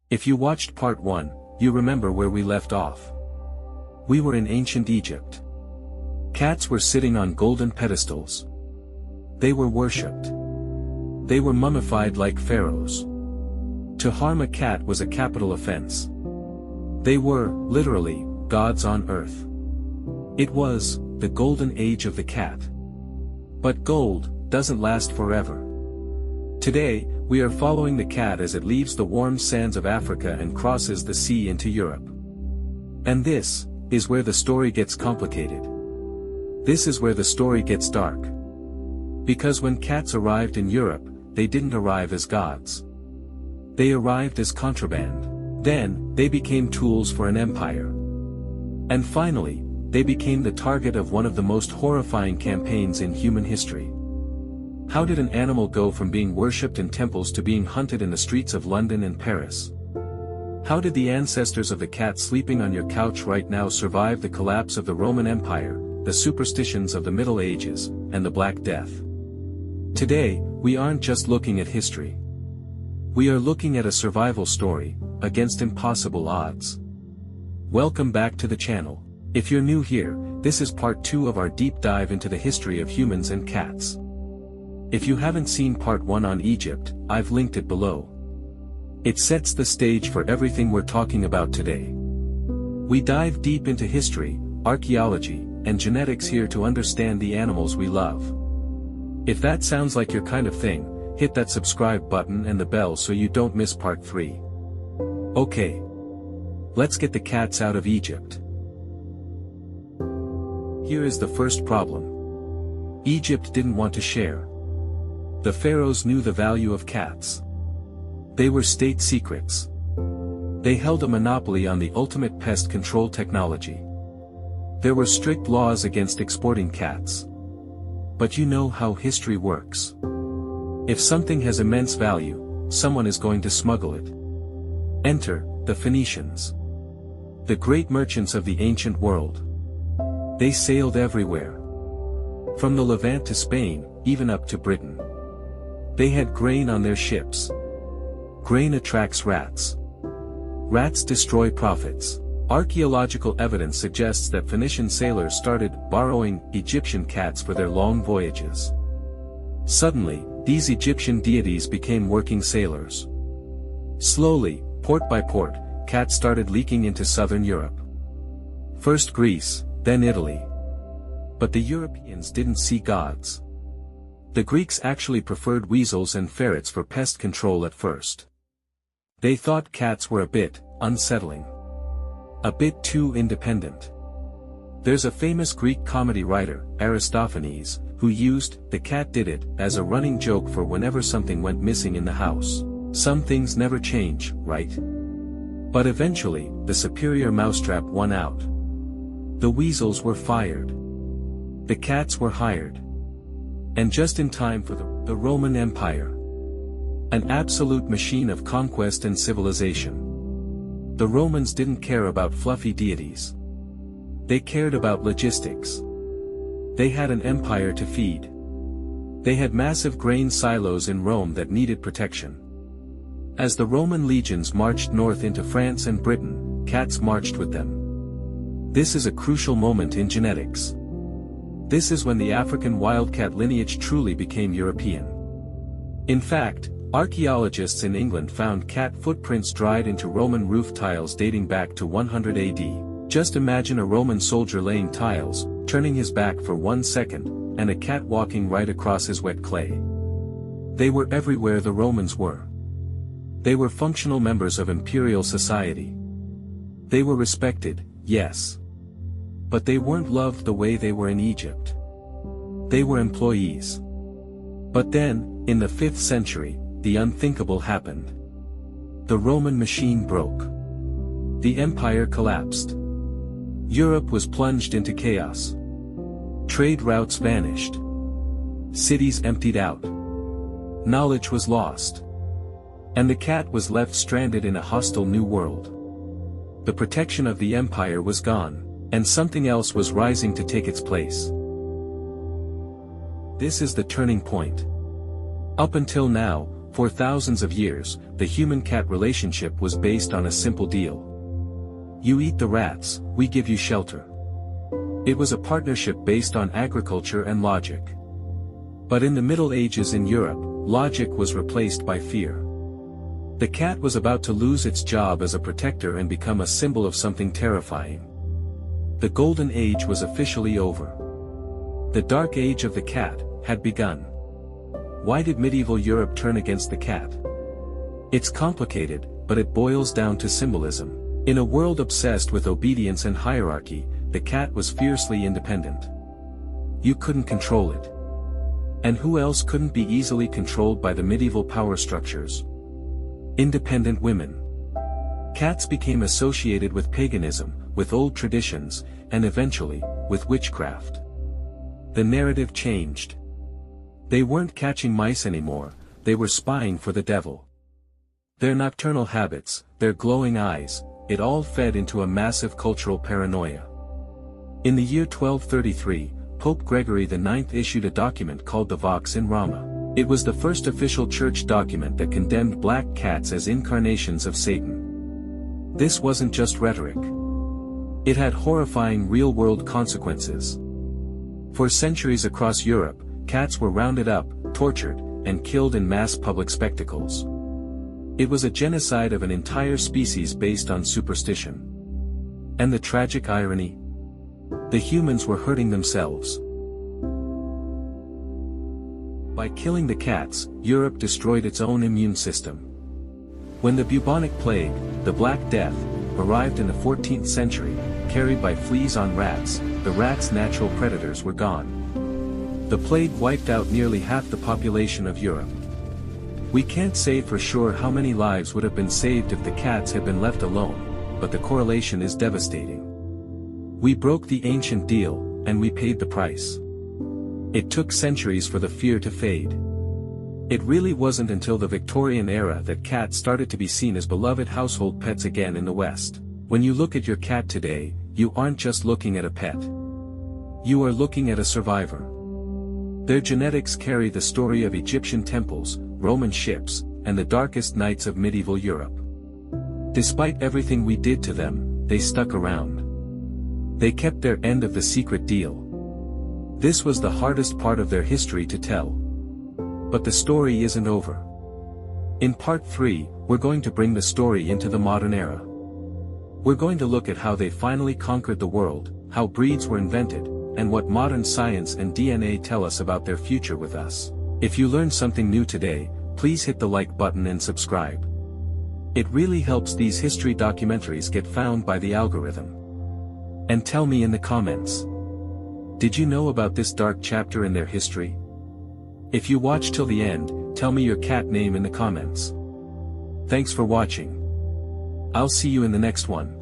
If you watched part 1, you remember where we left off. We were in ancient Egypt. Cats were sitting on golden pedestals. They were worshipped. They were mummified like pharaohs. To harm a cat was a capital offense. They were, literally, gods on earth. It was the golden age of the cat. But gold doesn't last forever. Today, we are following the cat as it leaves the warm sands of Africa and crosses the sea into Europe. And this is where the story gets complicated. This is where the story gets dark. Because when cats arrived in Europe, they didn't arrive as gods. They arrived as contraband. Then, they became tools for an empire. And finally, they became the target of one of the most horrifying campaigns in human history. How did an animal go from being worshipped in temples to being hunted in the streets of London and Paris? How did the ancestors of the cat sleeping on your couch right now survive the collapse of the Roman Empire, the superstitions of the Middle Ages, and the Black Death? Today, we aren't just looking at history. We are looking at a survival story, against impossible odds. Welcome back to the channel. If you're new here, this is part 2 of our deep dive into the history of humans and cats. If you haven't seen part 1 on Egypt, I've linked it below. It sets the stage for everything we're talking about today. We dive deep into history, archaeology, and genetics here to understand the animals we love. If that sounds like your kind of thing, hit that subscribe button and the bell so you don't miss part 3. Okay. Let's get the cats out of Egypt. Here is the first problem. Egypt didn't want to share. The pharaohs knew the value of cats. They were state secrets. They held a monopoly on the ultimate pest control technology. There were strict laws against exporting cats. But you know how history works. If something has immense value, someone is going to smuggle it. Enter the Phoenicians. The great merchants of the ancient world. They sailed everywhere. From the Levant to Spain, even up to Britain. They had grain on their ships. Grain attracts rats. Rats destroy profits. Archaeological evidence suggests that Phoenician sailors started borrowing Egyptian cats for their long voyages. Suddenly, these Egyptian deities became working sailors. Slowly, port by port, cats started leaking into southern Europe. First Greece, then Italy. But the Europeans didn't see gods. The Greeks actually preferred weasels and ferrets for pest control at first. They thought cats were a bit unsettling. A bit too independent. There's a famous Greek comedy writer, Aristophanes, who used "the cat did it" as a running joke for whenever something went missing in the house. Some things never change, right? But eventually, the superior mousetrap won out. The weasels were fired. The cats were hired. And just in time for the Roman Empire. An absolute machine of conquest and civilization. The Romans didn't care about fluffy deities. They cared about logistics. They had an empire to feed. They had massive grain silos in Rome that needed protection. As the Roman legions marched north into France and Britain, cats marched with them. This is a crucial moment in genetics. This is when the African wildcat lineage truly became European. In fact, archaeologists in England found cat footprints dried into Roman roof tiles dating back to 100 AD. Just imagine a Roman soldier laying tiles, turning his back for 1 second, and a cat walking right across his wet clay. They were everywhere the Romans were. They were functional members of imperial society. They were respected, yes. But they weren't loved the way they were in Egypt. They were employees. But then, in the 5th century, the unthinkable happened. The Roman machine broke. The empire collapsed. Europe was plunged into chaos. Trade routes vanished. Cities emptied out. Knowledge was lost. And the cat was left stranded in a hostile new world. The protection of the empire was gone. And something else was rising to take its place. This is the turning point. Up until now, For thousands of years, the human-cat relationship was based on a simple deal. You eat the rats, we give you shelter. It was a partnership based on agriculture and logic. But in the Middle Ages in Europe, logic was replaced by fear. The cat was about to lose its job as a protector and become a symbol of something terrifying. The Golden Age was officially over. The Dark Age of the cat had begun. Why did medieval Europe turn against the cat? It's complicated, but it boils down to symbolism. In a world obsessed with obedience and hierarchy, the cat was fiercely independent. You couldn't control it. And who else couldn't be easily controlled by the medieval power structures? Independent women. Cats became associated with paganism, with old traditions, and eventually, with witchcraft. The narrative changed. They weren't catching mice anymore, they were spying for the devil. Their nocturnal habits, their glowing eyes, it all fed into a massive cultural paranoia. In the year 1233, Pope Gregory IX issued a document called the Vox in Rama. It was the first official church document that condemned black cats as incarnations of Satan. This wasn't just rhetoric. It had horrifying real-world consequences. For centuries across Europe, cats were rounded up, tortured, and killed in mass public spectacles. It was a genocide of an entire species based on superstition. And the tragic irony? The humans were hurting themselves. By killing the cats, Europe destroyed its own immune system. When the bubonic plague, the Black Death, arrived in the 14th century, carried by fleas on rats, the rats' natural predators were gone. The plague wiped out nearly half the population of Europe. We can't say for sure how many lives would have been saved if the cats had been left alone, but the correlation is devastating. We broke the ancient deal, and we paid the price. It took centuries for the fear to fade. It really wasn't until the Victorian era that cats started to be seen as beloved household pets again in the West. When you look at your cat today, you aren't just looking at a pet. You are looking at a survivor. Their genetics carry the story of Egyptian temples, Roman ships, and the darkest nights of medieval Europe. Despite everything we did to them, they stuck around. They kept their end of the secret deal. This was the hardest part of their history to tell. But the story isn't over. In part 3, we're going to bring the story into the modern era. We're going to look at how they finally conquered the world, how breeds were invented, and what modern science and DNA tell us about their future with us. If you learned something new today, please hit the like button and subscribe. It really helps these history documentaries get found by the algorithm. And tell me in the comments. Did you know about this dark chapter in their history? If you watch till the end, tell me your cat name in the comments. Thanks for watching. I'll see you in the next one.